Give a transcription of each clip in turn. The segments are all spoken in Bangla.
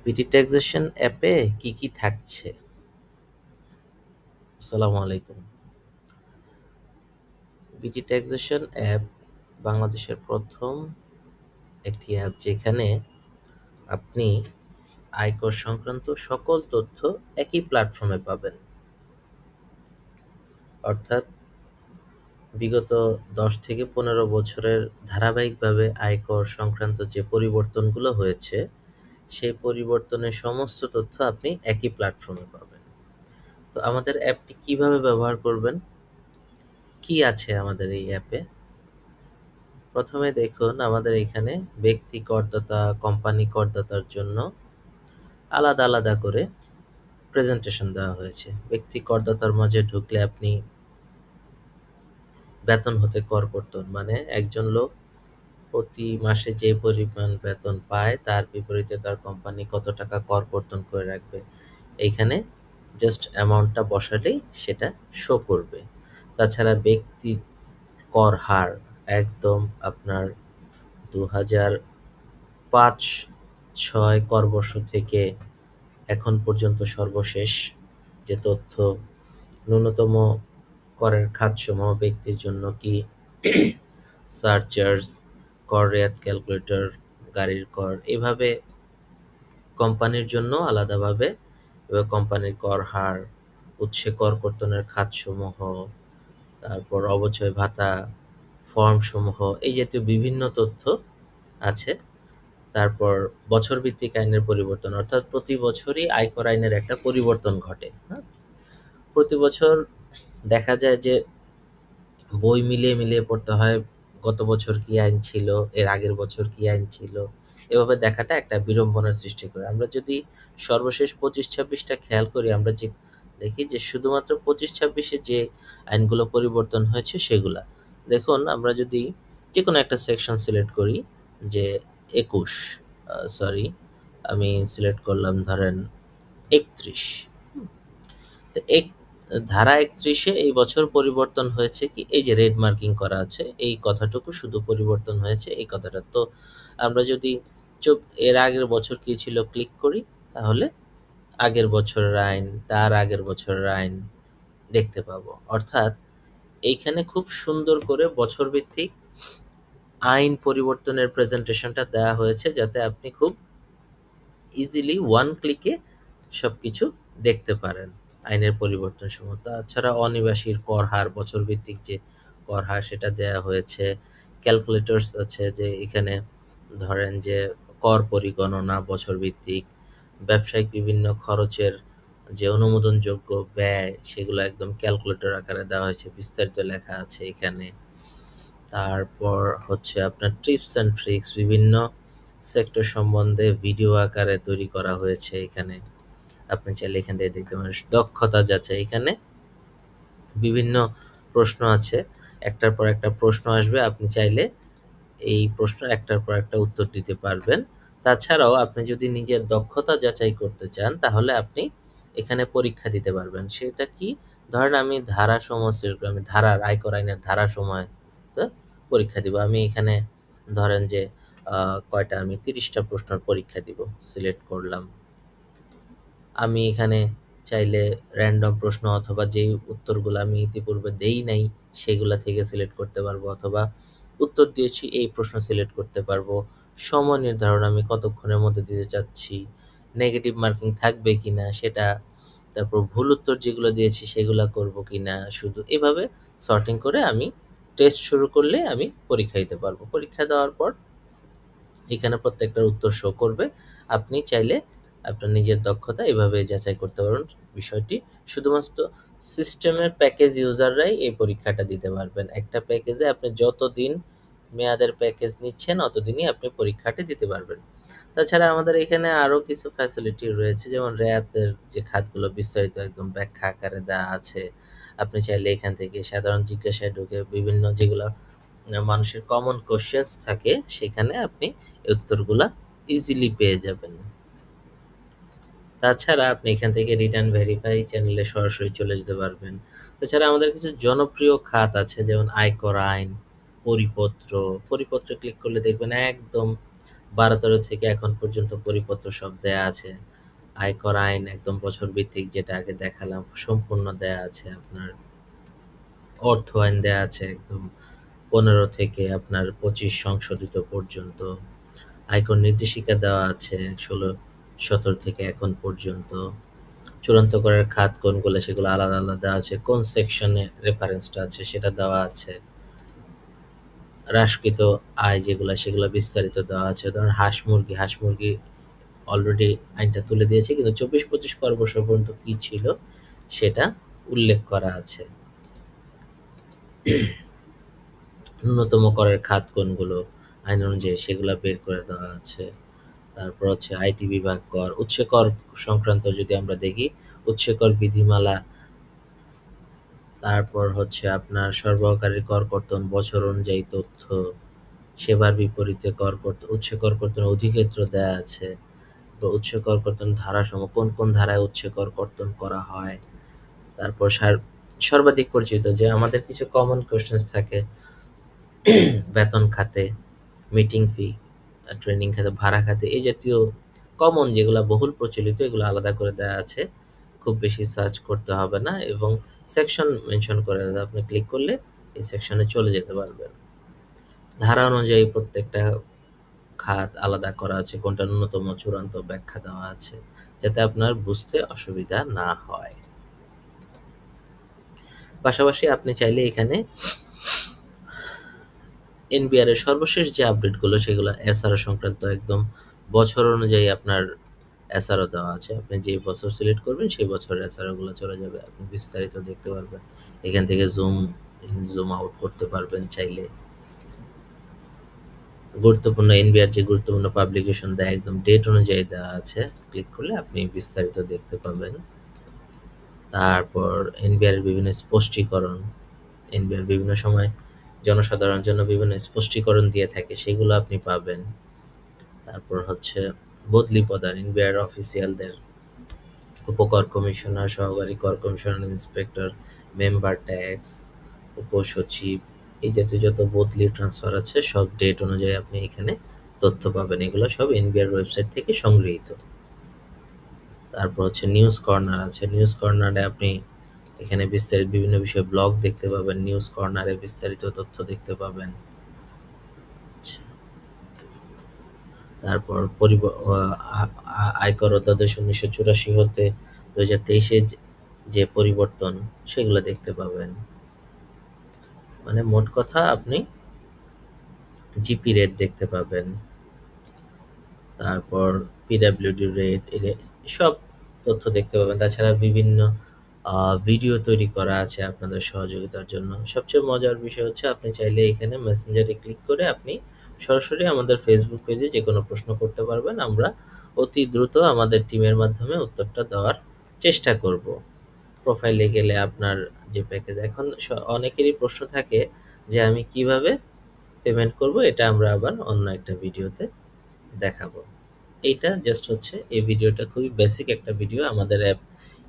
বিডি ট্যাক্সেশন অ্যাপে কি থাকছে? আসসালামু আলাইকুম। বিডি ট্যাক্সেশন অ্যাপ বাংলাদেশের প্রথম একটি অ্যাপ যেখানে আপনি আয়কর সংক্রান্ত সকল তথ্য একই প্ল্যাটফর্মে পাবেন। অর্থাৎ বিগত ১০ থেকে ১৫ বছরের ধারাবাহিকভাবে আয়কর সংক্রান্ত যে পরিবর্তনগুলো হয়েছে, সেই পরিবর্তনের সমস্ত তথ্য আপনি একই প্ল্যাটফর্মে পাবেন। তো আমাদের অ্যাপটি কিভাবে ব্যবহার করবেন? কি আছে আমাদের এই অ্যাপে? প্রথমে দেখুন আমাদের এখানে ব্যক্তি করদাতা, কোম্পানি করদাতার জন্য আলাদা, আলাদা করে প্রেজেন্টেশন দেওয়া হয়েছে। ব্যক্তি করদাতার মাঝে ঢুকলে আপনি বেতন হতে করকর্তন মানে একজন লোক প্রতি মাসে যে পরিমাণ বেতন পায় তার বিপরীতে তার কোম্পানি কত টাকা করকর্তন করে রাখবে। এইখানে জাস্ট অ্যামাউন্টটা বসালেই সেটা শো করবে। তাছাড়া ব্যক্তি কর হার একদম আপনার ২০০৫-৬ করবর্ষ থেকে এখন পর্যন্ত সর্বশেষ যে তথ্য, ন্যূনতম করের খাতসমূহ ব্যক্তির জন্য কি সারচার্জ, কর রেয়াত ক্যালকুলেটর, গাড়ির কর, এভাবে কোম্পানির জন্য আলাদাভাবে এবং কোম্পানির কর হার, উৎসে করকর্তনের খাতসমূহ, তারপর অবচয় ভাতা, ফর্মসমূহ এই জাতীয় বিভিন্ন তথ্য আছে। তারপর বছরভিত্তিক আইনের পরিবর্তন অর্থাৎ প্রতি বছরই আয়কর আইনের একটা পরিবর্তন ঘটে। হ্যাঁ? প্রতি বছর দেখা যায় যে বই মিলিয়ে, মিলিয়ে পড়তে হয়। গত বছর কি আইন ছিল, এর আগের বছর কি আইন ছিল। এভাবে দেখাটা একটা বিড়ম্বনার সৃষ্টি করে। আমরা যদি সর্বশেষ ২৫-২৬ টা খেয়াল করি, আমরা যে দেখি যে শুধুমাত্র ২৫-২৬ এ যে আইনগুলো পরিবর্তন হয়েছে সেগুলা। দেখুন আমরা যদি যেকোনো একটা সেকশন সিলেক্ট করি যে ২১ সরি আমি সিলেক্ট করলাম ধরেন ৩১। হুম? তো ধারা ৩১ এ এই বছর পরিবর্তন হয়েছে কি এই যে রেড মার্কিং করা আছে এই কথাটুকু শুধু পরিবর্তন হয়েছে এই কথাটা। তো আমরা যদি চুপ এর আগের বছর কি ছিল ক্লিক করি তাহলে আগের বছরের আইন, তার আগের বছরের আইন দেখতে পাবো। অর্থাৎ এইখানে খুব সুন্দর করে বছরভিত্তিক আইন পরিবর্তনের প্রেজেন্টেশনটা দেওয়া হয়েছে যাতে আপনি খুব ইজিলি ওয়ান ক্লিকে সবকিছু দেখতে পারেন আইনের পরিবর্তন সমূহ। তাছাড়া অনিবাসীর কর হার বছরভিত্তিক যে কর হার সেটা দেয়া হয়েছে। ক্যালকুলেটরস আছে যে এখানে ধরেন যে কর পরিগণনা বছরভিত্তিক, ব্যবসায়িক বিভিন্ন খরচের যে অনুমোদনযোগ্য ব্যয় সেগুলো একদম ক্যালকুলেটর আকারে দেওয়া হয়েছে, বিস্তারিত লেখা আছে এখানে। তারপর হচ্ছে আপনার টিপস অ্যান্ড ট্রিক্স বিভিন্ন সেক্টর সম্বন্ধে ভিডিও আকারে তৈরি করা হয়েছে এখানে। আপনি চাইলে এখান থেকে দেখতে পারেন। দক্ষতা যাচাই এখানে বিভিন্ন প্রশ্ন আছে। একটার পর একটা প্রশ্ন আসবে। আপনি চাইলে এই প্রশ্নের একটার পর একটা উত্তর দিতে পারবেন। তাছাড়াও আপনি যদি নিজের দক্ষতা যাচাই করতে চান তাহলে আপনি এখানে পরীক্ষা দিতে পারবেন। সেটা কি? ধরেন আমি ধারাসমূহ সিলেক্ট করলাম। আমি আয়কর আইনের ধারাসমূহতে পরীক্ষা দিব। আমি এখানে ধরেন যে কয়টা আমি ৩০ টা প্রশ্নের পরীক্ষা দিব। সিলেক্ট করলাম। আমি এখানে চাইলে র‍্যান্ডম প্রশ্ন অথবা যেই উত্তরগুলো আমি ইতিপূর্বে দেই নাই সেগুলা থেকে সিলেক্ট করতে পারবো অথবা উত্তর দিয়েছি এই প্রশ্ন সিলেক্ট করতে পারবো। সময় নির্ধারণ আমি কতক্ষণের মধ্যে দিতে চাচ্ছি, নেগেটিভ মার্কিং থাকবে কিনা সেটা, তারপর ভুল উত্তর যেগুলো দিয়েছি সেগুলা করব কিনা, শুধু এভাবে সর্টিং করে আমি টেস্ট শুরু করলে আমি পরীক্ষা দিতে পারবো। পরীক্ষা দেওয়ার পর এখানে প্রত্যেকটার উত্তর শো করবে। আপনি চাইলে আপনার নিজের দক্ষতা এভাবে যাচাই করতে পারবেন বিষয়টি। শুধুমাত্র সিস্টেমের প্যাকেজ ইউজাররাই এই পরীক্ষাটা দিতে পারবেন। একটা প্যাকেজে আপনি যতদিন মেয়াদের প্যাকেজ নিচ্ছেন অতদিনই আপনি পরীক্ষাটি দিতে পারবেন। তাছাড়া আমাদের এখানে আরও কিছু ফ্যাসিলিটি রয়েছে যেমন রেয়াতের যে খাতগুলো বিস্তারিত একদম ব্যাখ্যা আকারে দেওয়া আছে। আপনি চাইলে এখান থেকে সাধারণ জিজ্ঞাসায় ঢুকে বিভিন্ন যেগুলো মানুষের কমন কোশ্চেন্স থাকে সেখানে আপনি এই উত্তরগুলা ইজিলি পেয়ে যাবেন। তাছাড়া আপনি এখান থেকে রিটার্ন ভেরিফাই চ্যানেলে সরাসরি চলে যেতে পারবেন। তাছাড়া আমাদের কিছু জনপ্রিয় খাত আছে যেমন আয়কর আইন, পরিপত্র। পরিপত্রে ক্লিক করলে দেখবেন একদম 12-13 থেকে এখন পর্যন্ত পরিপত্র সব দেয়া আছে। আয়কর আইন একদম বছর ভিত্তিক যেটা আগে দেখালাম সম্পূর্ণ দেয়া আছে আপনার। অর্থ আইন দেয়া আছে একদম 15 থেকে আপনার 25 সংশোধিত পর্যন্ত। আয়কর নির্দেশিকা দেওয়া আছে 16-17 থেকে এখন পর্যন্ত। চূড়ান্ত করের খাত কোনগুলো সেগুলো আলাদা আলাদা দেওয়া আছে। কোন সেকশনে রেফারেন্সটা আছে সেটা দেওয়া আছে। হ্রাসকৃত আয় যেগুলা সেগুলা বিস্তারিত দেওয়া আছে। ধরুন হাঁস-মুরগি অলরেডি আইনটা তুলে দিয়েছে, কিন্তু 24-25 কর বছর পর্যন্ত কি ছিল সেটা উল্লেখ করা আছে। ন্যূনতম করের খাত কোনগুলো আইন অনুযায়ী সেগুলা বের করে দেওয়া আছে। তারপর হচ্ছে আইটি বিভাগ কর, উৎসে কর সংক্রান্ত যদি আমরা দেখি, উৎসে কর বিধিমালা, তারপর হচ্ছে আপনার সরবরাহকারীর কর কর্তন বছর অনুযায়ী তথ্য, সেবার বিপরীতে উৎসে কর কর্তনের অধিক্ষেত্র দেয়া আছে। তো উৎসে কর কর্তন ধারাসমূহ কোন কোন ধারায় উৎসে কর কর্তন করা হয়। তারপর সর্বাধিক পরিচিত যে আমাদের কিছু কমন কোয়েশ্চেন্স থাকে বেতন খাতে, মিটিং ফি, ট্রেনিং খাতে, ভাড়া খাতে, এই জাতীয় কমন যেগুলা বহুল প্রচলিত এগুলো আলাদা করে দেওয়া আছে। খুব বেশি সার্চ করতে হবে না এবং সেকশন মেনশন করে দেওয়া, আপনি ক্লিক করলে এই সেকশনে চলে যেতে পারবেন। ধারা অনুযায়ী প্রত্যেকটা খাত আলাদা করা আছে, কোনটা ন্যূনতম চূড়ান্ত ব্যাখ্যা দেওয়া আছে যাতে আপনার বুঝতে অসুবিধা না হয়। পাশাপাশি আপনি চাইলে এখানে এনবিআর এর সর্বশেষ যে আপডেটগুলো সেগুলো এসআরও সংক্রান্ত একদম বছর অনুযায়ী আপনার এসআরও দেওয়া আছে। আপনি যে বছর সিলেক্ট করবেন সেই বছরের এসআরও গুলো চলে যাবে, আপনি বিস্তারিত দেখতে পারবেন। এখান থেকে জুম ইন জুম আউট করতে পারবেন চাইলে। গুরুত্বপূর্ণ এনবিআর যে গুরুত্বপূর্ণ পাবলিকেশন দেয় একদম ডেট অনুযায়ী দেওয়া আছে, ক্লিক করলে আপনি বিস্তারিত দেখতে পাবেন। তারপর এনবিআর এর বিভিন্ন স্পষ্টীকরণ, এনবিআর বিভিন্ন সময় জনসাধারণের জন্য বিভিন্ন স্পষ্টীকরণ দিয়ে থাকে, সেগুলো আপনি পাবেন। তারপর হচ্ছে বদলি প্রদান, এনবিআর অফিসিয়ালদের, উপকর কমিশনার, সহকারী কর কমিশনার, ইন্সপেক্টর, মেম্বার ট্যাক্স, উপসচিব, এই জাতীয় যত বদলি ট্রান্সফার আছে সব ডেট অনুযায়ী আপনি এখানে তথ্য পাবেন। এগুলো সব এনবিআর ওয়েবসাইট থেকে সংগৃহীত। তারপর হচ্ছে নিউজ কর্নার আছে, নিউজ কর্নারে আপনি এখানে বিস্তারিত বিভিন্ন বিষয়ে ব্লগ দেখতে পাবেন, নিউজ কর্নারে বিস্তারিত তথ্য দেখতে পাবেন। তারপর আয়কর অধ্যাদেশ 1984 হতে 2023-এ যে পরিবর্তন সেগুলো দেখতে পাবেন। মানে মোট কথা আপনি জিপি রেট দেখতে পাবেন, তারপর পিডাব্লিউডি রেট, সব তথ্য দেখতে পাবেন। তাছাড়া বিভিন্ন ভিডিও তৈরি করা আছে আপনাদের সহযোগিতার জন্য। সবচেয়ে মজার বিষয় হচ্ছে আপনি চাইলে এখানে মেসেঞ্জারে ক্লিক করে আপনি সরাসরি আমাদের ফেসবুক পেজে যে কোনো প্রশ্ন করতে পারবেন। আমরা অতি দ্রুত আমাদের টিমের মাধ্যমে উত্তরটা দেওয়ার চেষ্টা করব। প্রোফাইলে গেলে আপনার যে প্যাকেজ, এখন অনেকেরই প্রশ্ন থাকে যে আমি কিভাবে পেমেন্ট করব, এটা আমরা আবার অন্য একটা ভিডিওতে দেখাবো। এইটা জাস্ট হচ্ছে এই ভিডিওটা খুবই বেসিক একটা ভিডিও, আমাদের অ্যাপ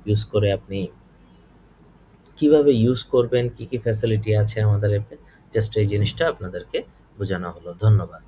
ইউজ করে আপনি কিভাবে ইউজ করবেন, কি কি ফ্যাসিলিটি আছে আমাদের অ্যাপে, জাস্ট এই জিনিসটা আপনাদেরকে বোঝানো হলো। ধন্যবাদ।